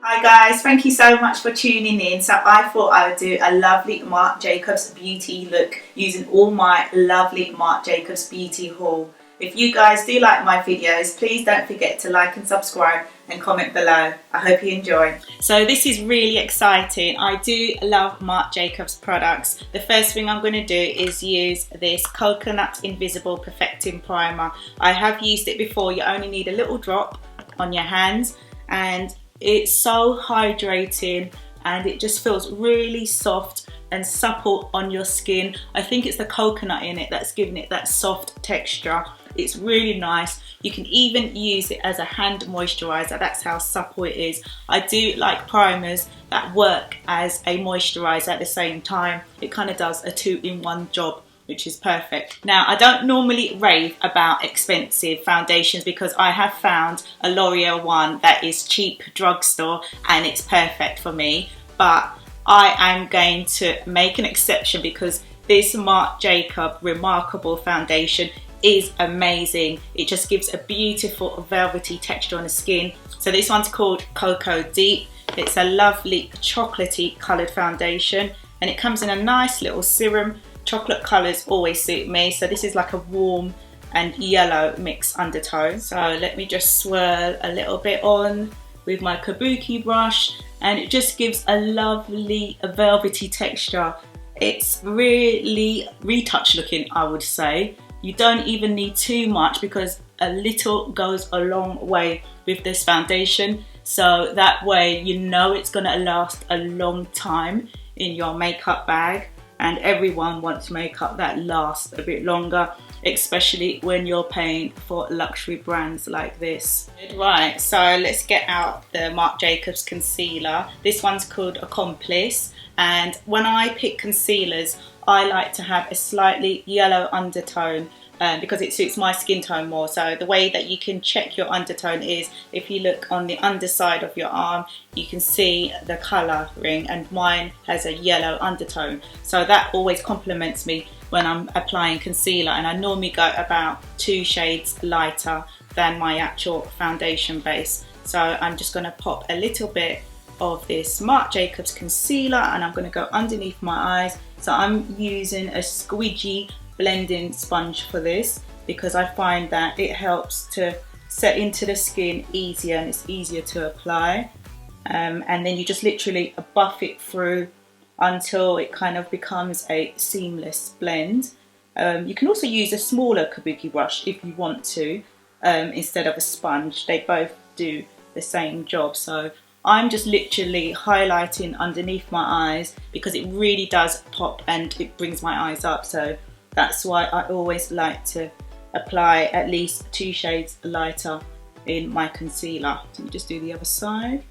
Hi guys, thank you so much for tuning in. So I thought I would do a lovely Marc Jacobs beauty look using all my lovely Marc Jacobs beauty haul. If you guys do like my videos, please don't forget to like and subscribe and comment below. I hope you enjoy. So this is really exciting. I do love Marc Jacobs products. The first thing I'm going to do is use this Coconut Invisible Perfecting Primer. I have used it before. You only need a little drop on your hands and it's so hydrating and it just feels really soft and supple on your skin. I think it's the coconut in it that's giving it that soft texture. It's really nice. You can even use it as a hand moisturizer. That's how supple it is. I do like primers that work as a moisturizer at the same time. It kind of does a two-in-one job, which is perfect. Now, I don't normally rave about expensive foundations because I have found a L'Oreal one that is cheap drugstore and it's perfect for me. But I am going to make an exception because this Marc Jacobs Remarkable foundation is amazing. It just gives a beautiful velvety texture on the skin. So this one's called Cocoa Deep. It's a lovely chocolatey coloured foundation and it comes in a nice little serum. Chocolate colours always suit me, so this is like a warm and yellow mixed undertone. So let me just swirl a little bit on with my kabuki brush and it just gives a lovely velvety texture. It's really retouch looking, I would say. You don't even need too much because a little goes a long way with this foundation, so that way you know it's going to last a long time in your makeup bag. And everyone wants makeup that lasts a bit longer, especially when you're paying for luxury brands like this. Right, so let's get out the Marc Jacobs concealer. This one's called Accomplice, and when I pick concealers, I like to have a slightly yellow undertone because it suits my skin tone more. So the way that you can check your undertone is if you look on the underside of your arm, you can see the colouring, and mine has a yellow undertone. So that always complements me when I'm applying concealer, and I normally go about 2 shades lighter than my actual foundation base. So I'm just going to pop a little bit of this Marc Jacobs concealer and I'm going to go underneath my eyes. So I'm using a squidgy blending sponge for this because I find that it helps to set into the skin easier and it's easier to apply. And then you just literally buff it through until it kind of becomes a seamless blend. You can also use a smaller kabuki brush if you want to instead of a sponge. They both do the same job. So I'm just literally highlighting underneath my eyes because it really does pop and it brings my eyes up. So that's why I always like to apply at least 2 shades lighter in my concealer. So let me just do the other side.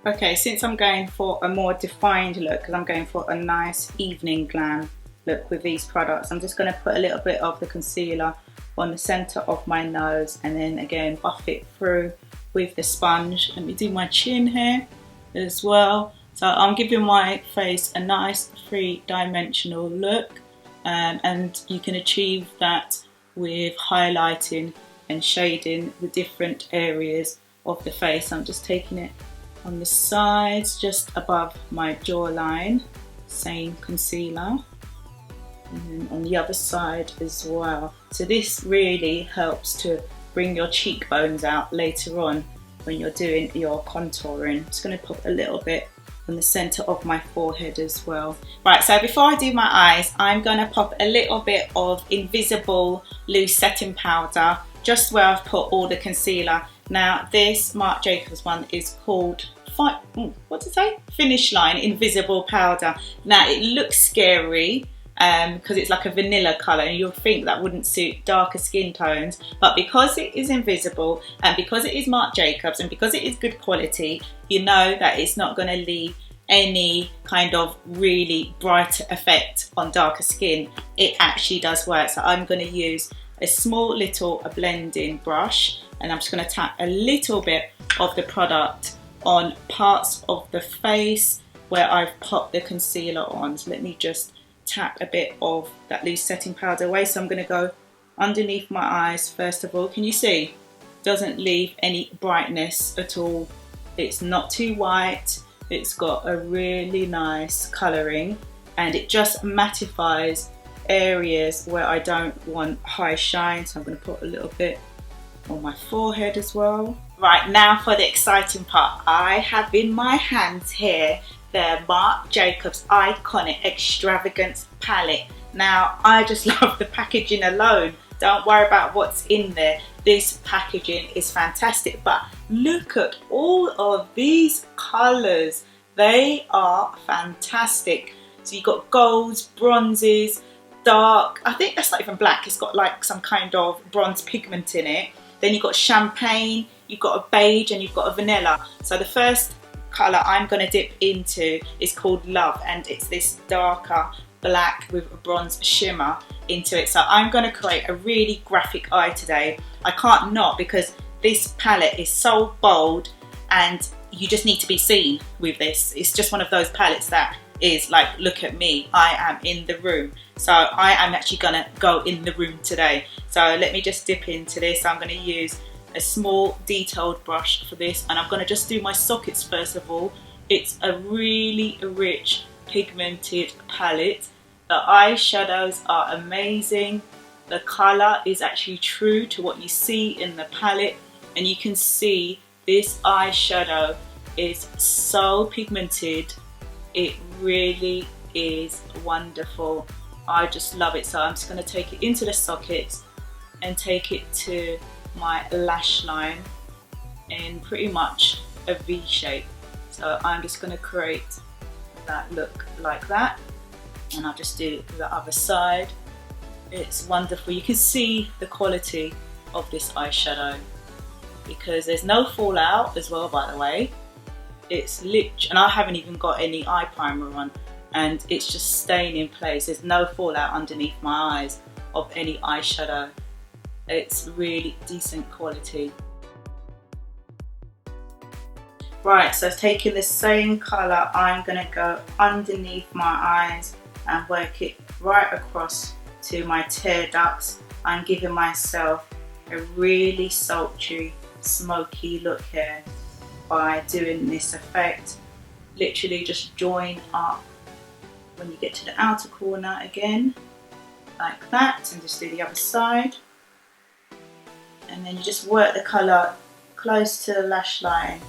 Okay, since I'm going for a more defined look, because I'm going for a nice evening glam look with these products, I'm just going to put a little bit of the concealer on the centre of my nose and then again buff it through with the sponge. Let me do my chin here as well. So I'm giving my face a nice 3-dimensional look, and you can achieve that with highlighting and shading the different areas of the face. I'm just taking it on the sides just above my jawline, same concealer, and then on the other side as well. So this really helps to bring your cheekbones out later on when you're doing your contouring. I'm just going to pop a little bit on the centre of my forehead as well. Right, so before I do my eyes, I'm going to pop a little bit of Invisible Loose Setting Powder just where I've put all the concealer. Now this Marc Jacobs one is called Finish Line Invisible Powder. Now it looks scary because it's like a vanilla colour and you'll think that wouldn't suit darker skin tones, but because it is invisible and because it is Marc Jacobs and because it is good quality, you know that it's not going to leave any kind of really bright effect on darker skin. It actually does work. So I'm going to use a small little blending brush and I'm just going to tap a little bit of the product on parts of the face where I've popped the concealer on. So let me just tap a bit of that loose setting powder away. So I'm going to go underneath my eyes first of all. Can you see? doesn't leave any brightness at all. It's not too white, it's got a really nice colouring, and it just mattifies areas where I don't want high shine. So I'm going to put a little bit on my forehead as well. Right, now for the exciting part. I have in my hands here the Marc Jacobs iconic Extravagance palette. Now I just love the packaging alone. Don't worry about what's in there. This packaging is fantastic, but look at all of these colours. They are fantastic. So you've got golds, bronzes, dark, I think that's not even black, it's got like some kind of bronze pigment in it. Then you've got champagne, you've got a beige, and you've got a vanilla. So the first colour I'm going to dip into is called Love, and it's this darker black with a bronze shimmer into it. So I'm going to create a really graphic eye today. I can't not, because this palette is so bold and you just need to be seen with this. It's just one of those palettes that is like, look at me, I am in the room. So I am actually gonna go in the room today. So let me just dip into this. I'm gonna use a small detailed brush for this, and I'm gonna just do my sockets first of all. It's a really rich pigmented palette. The eyeshadows are amazing. The colour is actually true to what you see in the palette, and you can see this eyeshadow is so pigmented. It really is wonderful. I just love it. So I'm just going to take it into the sockets and take it to my lash line in pretty much a V shape. So I'm just going to create that look like that, and I'll just do the other side. It's wonderful. You can see the quality of this eyeshadow because there's no fallout as well, by the way. It's lit, and I haven't even got any eye primer on, and it's just staying in place. There's no fallout underneath my eyes of any eyeshadow. It's really decent quality. Right, so taking the same colour, I'm going to go underneath my eyes and work it right across to my tear ducts. I'm giving myself a really sultry, smoky look here by doing this effect. Literally just join up when you get to the outer corner again, like that, and just do the other side. And then you just work the colour close to the lash line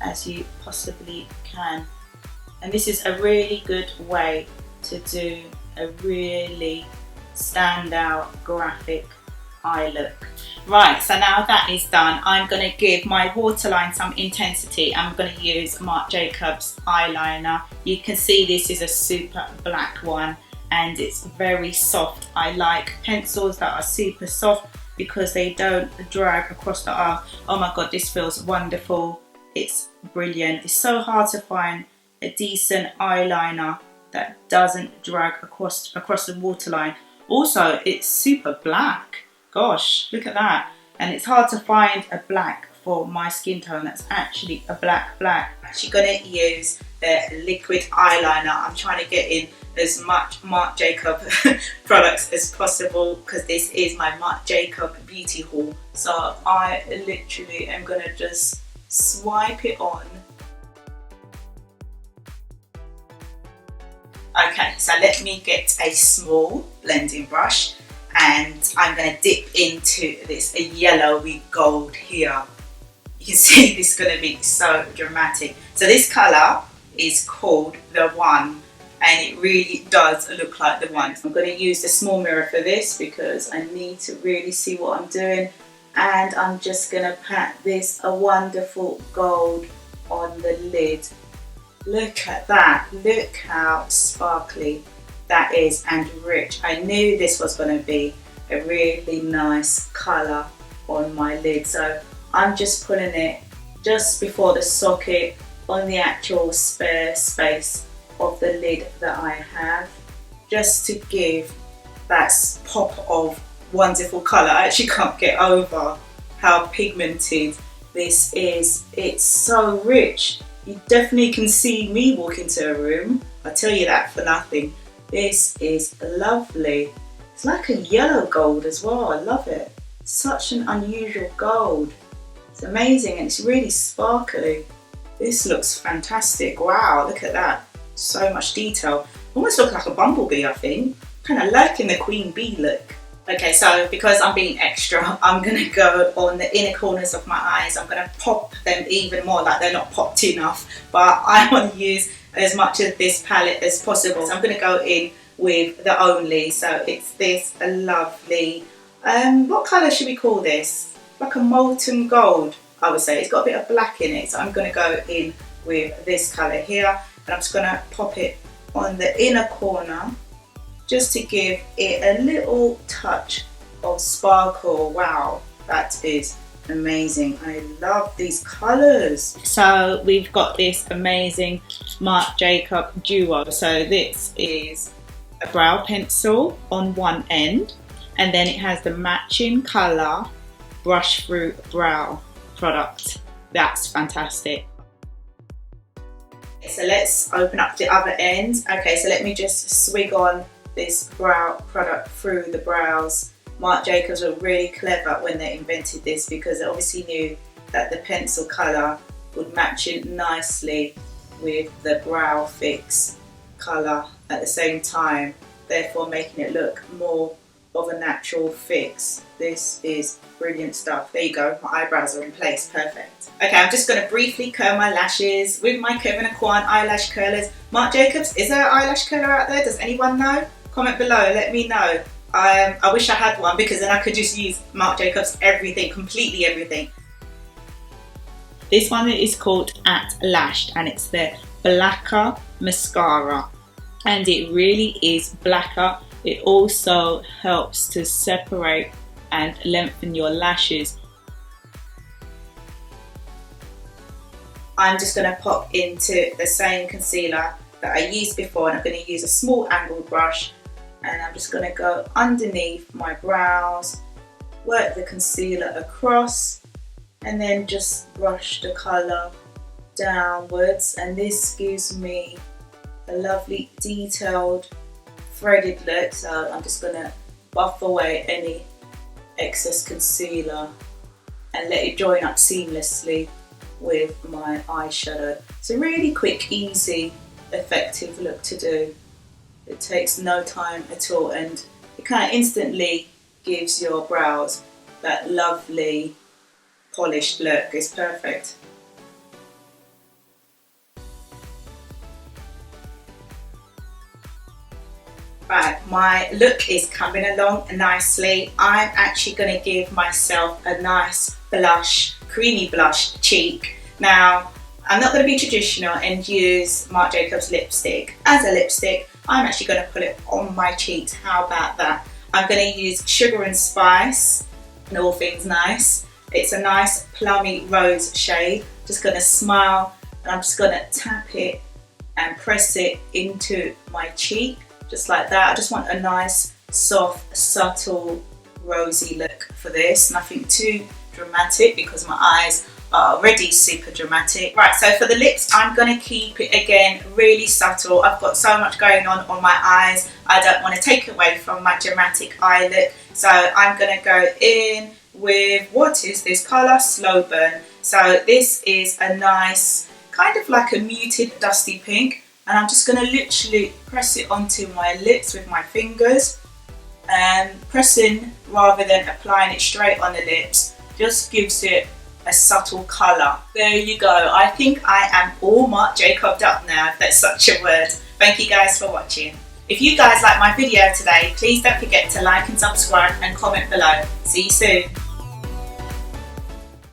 as you possibly can. And this is a really good way to do a really standout graphic eye look. Right, so now that is done, I'm going to give my waterline some intensity. I'm going to use Marc Jacobs eyeliner. You can see this is a super black one and it's very soft. I like pencils that are super soft because they don't drag across the eye. Oh my god, this feels wonderful. It's brilliant. It's so hard to find a decent eyeliner that doesn't drag across the waterline. Also, it's super black. Gosh, look at that. And it's hard to find a black for my skin tone that's actually a black. I'm actually going to use the liquid eyeliner. I'm trying to get in as much Marc Jacobs products as possible because this is my Marc Jacobs beauty haul. So I literally am going to just swipe it on. Okay, so let me get a small blending brush and I'm going to dip into this yellowy gold here. You can see this is going to be so dramatic. So this colour is called The One and it really does look like the one. I'm going to use the small mirror for this because I need to really see what I'm doing, and I'm just going to pat this a wonderful gold on the lid. Look at that, look how sparkly that is and rich. I knew this was going to be a really nice colour on my lid, so I'm just putting it just before the socket on the actual spare space of the lid that I have, just to give that pop of wonderful colour. I actually can't get over how pigmented this is. It's so rich. You definitely can see me walk into a room, I'll tell you that for nothing. This is lovely. It's like a yellow gold as well, I love it. Such an unusual gold. It's amazing and it's really sparkly. This looks fantastic. Wow, look at that. So much detail. Almost looks like a bumblebee, I think. Kind of liking the queen bee look. Okay, so because I'm being extra, I'm going to go on the inner corners of my eyes. I'm going to pop them even more, like they're not popped enough. But I want to use as much of this palette as possible. So I'm going to go in with the Only. So it's this lovely, what colour should we call this? Like a molten gold, I would say. It's got a bit of black in it. So I'm going to go in with this colour here. And I'm just going to pop it on the inner corner, just to give it a little touch of sparkle. Wow, that is amazing. I love these colours. So we've got this amazing Marc Jacobs duo. So this is a brow pencil on one end, and then it has the matching colour brush through brow product. That's fantastic. So let's open up the other end. Okay, so let me just swig on this brow product through the brows. Marc Jacobs were really clever when they invented this, because they obviously knew that the pencil colour would match in nicely with the brow fix colour at the same time, therefore making it look more of a natural fix. This is brilliant stuff. There you go, my eyebrows are in place, perfect. Okay, I'm just going to briefly curl my lashes with my Kevin Aucoin eyelash curlers. Marc Jacobs, is there an eyelash curler out there? Does anyone know? Comment below, let me know. I wish I had one, because then I could just use Marc Jacobs everything, completely everything. This one is called At Lashed, and it's the blacker mascara, and it really is blacker. It also helps to separate and lengthen your lashes. I'm just going to pop into the same concealer that I used before, and I'm going to use a small angled brush, and I'm just going to go underneath my brows, work the concealer across, and then just brush the colour downwards, and this gives me a lovely detailed threaded look. So I'm just going to buff away any excess concealer and let it join up seamlessly with my eyeshadow. It's a really quick, easy, effective look to do. It takes no time at all, and it kind of instantly gives your brows that lovely polished look. It's perfect. Right, my look is coming along nicely. I'm actually going to give myself a nice blush, creamy blush cheek. Now, I'm not going to be traditional and use Marc Jacobs lipstick as a lipstick. I'm actually going to put it on my cheeks. How about that? I'm going to use Sugar and Spice and All Things Nice. It's a nice plummy rose shade. Just going to smile, and I'm just going to tap it and press it into my cheek, just like that. I just want a nice, soft, subtle, rosy look for this. Nothing too dramatic, because my eyes are already super dramatic. Right, so for the lips, I'm going to keep it again really subtle. I've got so much going on my eyes. I don't want to take away from my dramatic eye look. So I'm going to go in with, what is this colour? Slow Burn. So this is a nice, kind of like a muted dusty pink. And I'm just going to literally press it onto my lips with my fingers. And pressing rather than applying it straight on the lips just gives it a subtle colour. There you go. I think I am all Marc Jacobs up now, if that's such a word. Thank you guys for watching. If you guys like my video today, please don't forget to like and subscribe and comment below. See you soon.